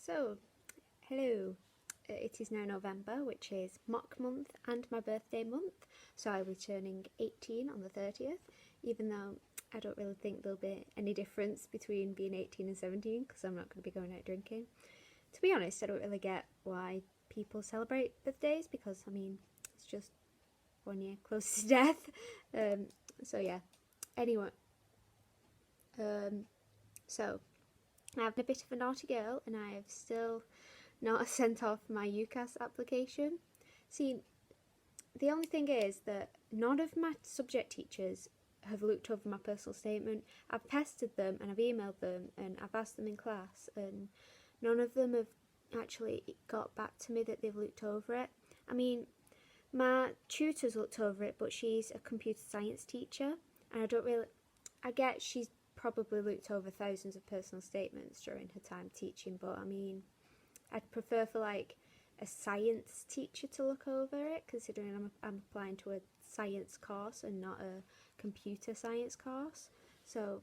So, hello. It is now November, which is mock month and my birthday month. So I'll be turning 18 on the 30th, even though I don't really think there'll be any difference between being 18 and 17 because I'm not going to be going out drinking. To be honest, I don't really get why people celebrate birthdays because, I mean, it's just 1 year close to death. So yeah. Anyway, so I've been a bit of a naughty girl and I have still not sent off my UCAS application. See, the only thing is that none of my subject teachers have looked over my personal statement. I've pestered them and I've emailed them and I've asked them in class, and none of them have actually got back to me that they've looked over it. I mean, my tutor's looked over it, but she's a computer science teacher, and I get she's probably looked over thousands of personal statements during her time teaching, but I mean, I'd prefer for like a science teacher to look over it, considering I'm applying to a science course and not a computer science course. So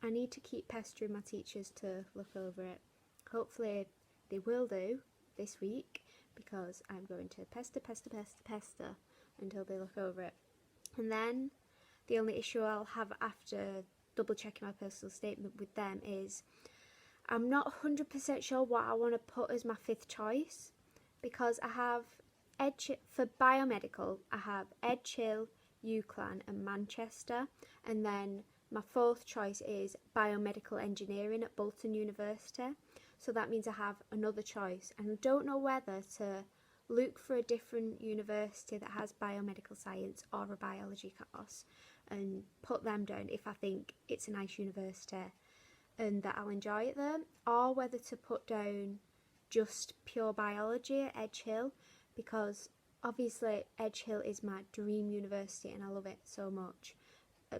I need to keep pestering my teachers to look over it. Hopefully they will do this week, because I'm going to pester until they look over it. And then the only issue I'll have after double checking my personal statement with them is I'm not 100% sure what I want to put as my fifth choice, because I have for biomedical, I have Edgehill, UCLan and Manchester, and then my fourth choice is biomedical engineering at Bolton University. So that means I have another choice, and I don't know whether to look for a different university that has biomedical science or a biology course and put them down if I think it's a nice university and that I'll enjoy it there, or whether to put down just pure biology at Edgehill, because obviously Edgehill is my dream university and I love it so much.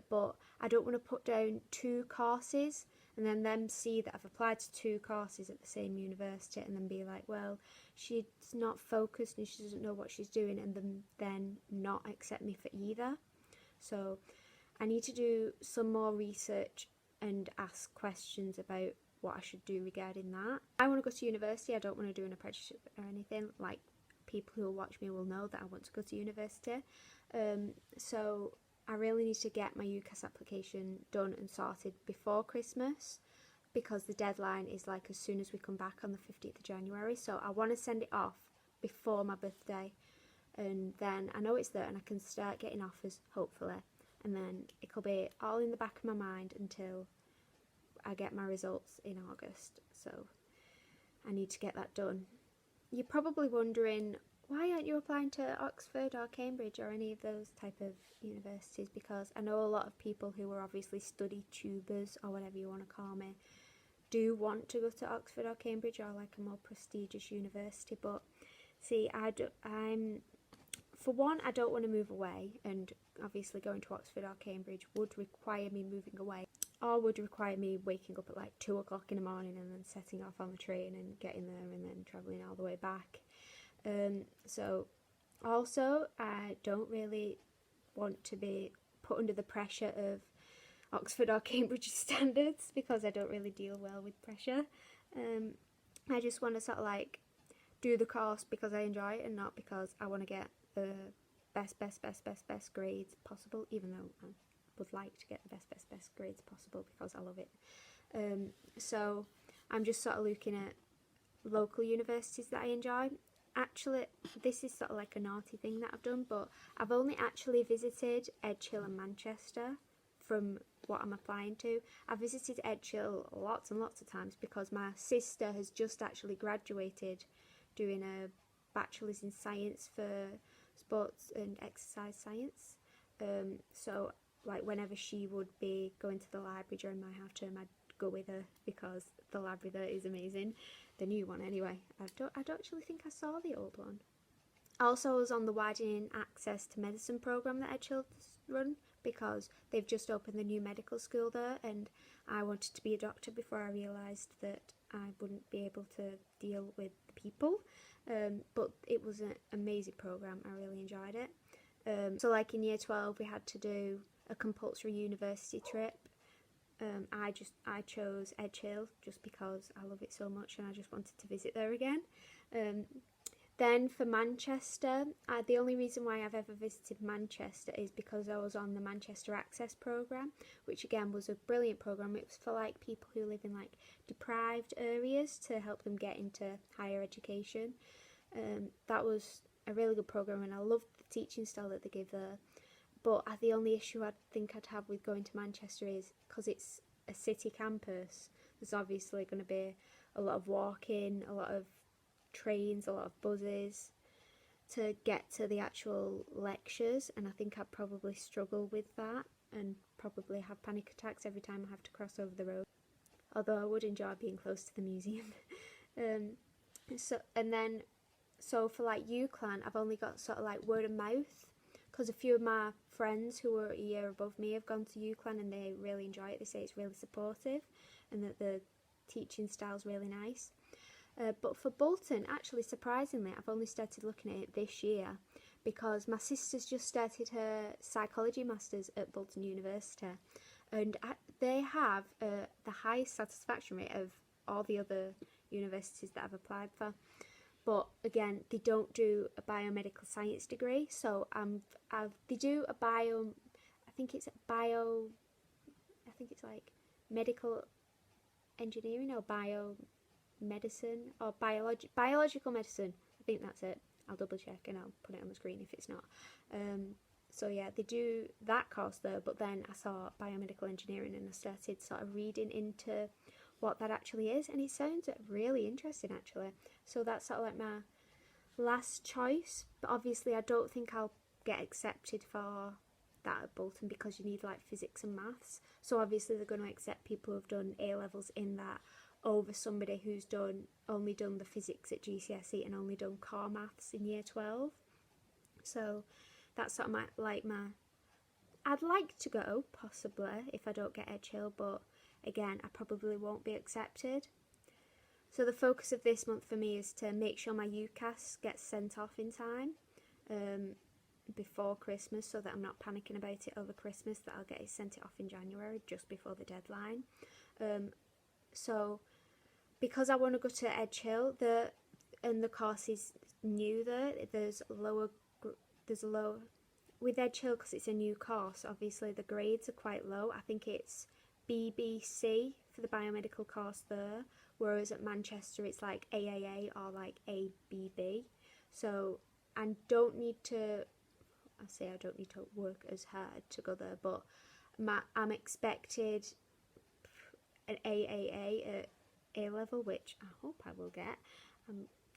But I don't want to put down two courses and then them see that I've applied to two courses at the same university and then be like, well, she's not focused and she doesn't know what she's doing, and then not accept me for either. So I need to do some more research and ask questions about what I should do regarding that. I want to go to university. I don't want to do an apprenticeship or anything. Like, people who will watch me will know that I want to go to university. So I really need to get my UCAS application done and sorted before Christmas, because the deadline is like as soon as we come back on the 15th of January. So I want to send it off before my birthday, and then I know it's there and I can start getting offers, hopefully. And then it'll be all in the back of my mind until I get my results in August. So I need to get that done. You're probably wondering, why aren't you applying to Oxford or Cambridge or any of those type of universities? Because I know a lot of people who are obviously study tubers, or whatever you want to call me, do want to go to Oxford or Cambridge or like a more prestigious university. But see, for one, I don't want to move away, and obviously going to Oxford or Cambridge would require me moving away, or would require me waking up at like 2 o'clock in the morning and then setting off on the train and getting there and then travelling all the way back. So also I don't really want to be put under the pressure of Oxford or Cambridge standards, because I don't really deal well with pressure. I just want to sort of like do the course because I enjoy it and not because I want to get the best grades possible, even though I would like to get the best grades possible because I love it. So I'm just sort of looking at local universities that I enjoy. Actually, this is sort of like a naughty thing that I've done, but I've only actually visited Edgehill and Manchester from what I'm applying to. I've visited Edgehill lots and lots of times because my sister has just actually graduated doing a bachelor's in science for sports and exercise science. So like whenever she would be going to the library during my half term, I'd go with her because the library there is amazing. The new one anyway. I don't actually think I saw the old one. Also, I was on the Widening Access to Medicine programme that Edgehill run, because they've just opened the new medical school there, and I wanted to be a doctor before I realised that I wouldn't be able to deal with people. But it was an amazing programme. I really enjoyed it. So like in year 12 we had to do a compulsory university trip I chose Edge Hill just because I love it so much and I just wanted to visit there again. Then for Manchester, the only reason why I've ever visited Manchester is because I was on the Manchester Access programme, which again was a brilliant programme. It was for like people who live in like deprived areas to help them get into higher education. That was a really good programme and I loved the teaching style that they give there. But the only issue I think I'd have with going to Manchester is because it's a city campus, there's obviously going to be a lot of walking, a lot of trains, a lot of buses to get to the actual lectures, and I think I'd probably struggle with that and probably have panic attacks every time I have to cross over the road, although I would enjoy being close to the museum. So for like UCLan, I've only got sort of like word of mouth because a few of my friends who were a year above me have gone to UCLan and they really enjoy it. They say it's really supportive and that the teaching style's really nice. But for Bolton, actually surprisingly, I've only started looking at it this year because my sister's just started her psychology masters at Bolton University, and they have the highest satisfaction rate of all the other universities that I've applied for. But again, they don't do a biomedical science degree, so they do a I think it's like medical engineering or biomedicine or biological medicine. I think that's it. I'll double check and I'll put it on the screen if it's not. So yeah, they do that course there, but then I saw biomedical engineering and I started sort of reading into what that actually is, and it sounds really interesting actually. So that's sort of like my last choice, but obviously I don't think I'll get accepted for that at Bolton because you need like physics and maths. So obviously they're going to accept people who've done A-levels in that over somebody who's only done the physics at GCSE and only done core maths in year 12. So that's sort of I'd like to go possibly if I don't get Edge Hill, but again I probably won't be accepted. So the focus of this month for me is to make sure my UCAS gets sent off in time before Christmas, so that I'm not panicking about it over Christmas, that I'll get it sent off in January just before the deadline. So because I want to go to Edge Hill, and the course is new there, there's a low with Edge Hill because it's a new course. Obviously the grades are quite low. I think it's BBC for the biomedical course there, whereas at Manchester it's like AAA or like ABB. So I don't need to work as hard to go there, but I'm expected an AAA at A-level, which I hope I will get.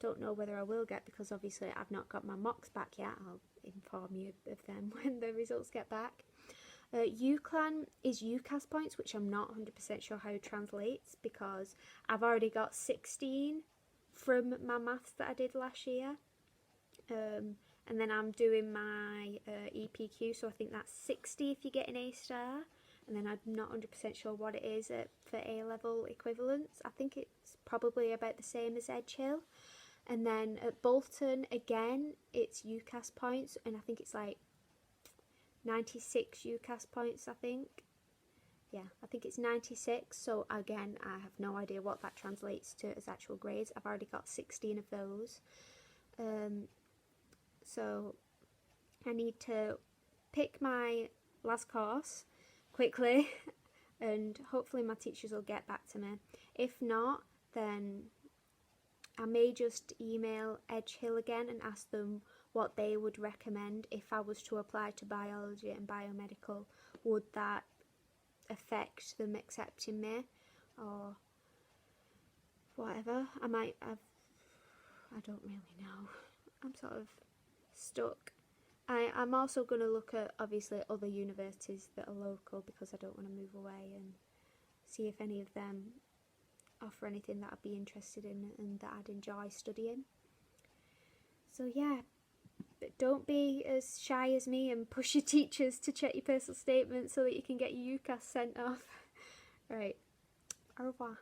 Don't know whether I will get because obviously I've not got my mocks back yet. I'll inform you of them when the results get back. UCLan is UCAS points, which I'm not 100% sure how it translates because I've already got 16 from my maths that I did last year. And then I'm doing my EPQ, so I think that's 60 if you get an A star. And then I'm not 100% sure what it is for A-level equivalents. I think it's probably about the same as Edge Hill. And then at Bolton, again, it's UCAS points, and I think it's like 96 UCAS points, I think. Yeah, I think it's 96, so again, I have no idea what that translates to as actual grades. I've already got 16 of those. So I need to pick my last course quickly and hopefully my teachers will get back to me. If not, then I may just email Edge Hill again and ask them what they would recommend if I was to apply to biology and biomedical. Would that affect them accepting me or whatever? I don't really know. I'm sort of stuck. I'm also going to look at obviously other universities that are local because I don't want to move away, and see if any of them offer anything that I'd be interested in and that I'd enjoy studying. So yeah, but don't be as shy as me and push your teachers to check your personal statement so that you can get your UCAS sent off. Right, au revoir.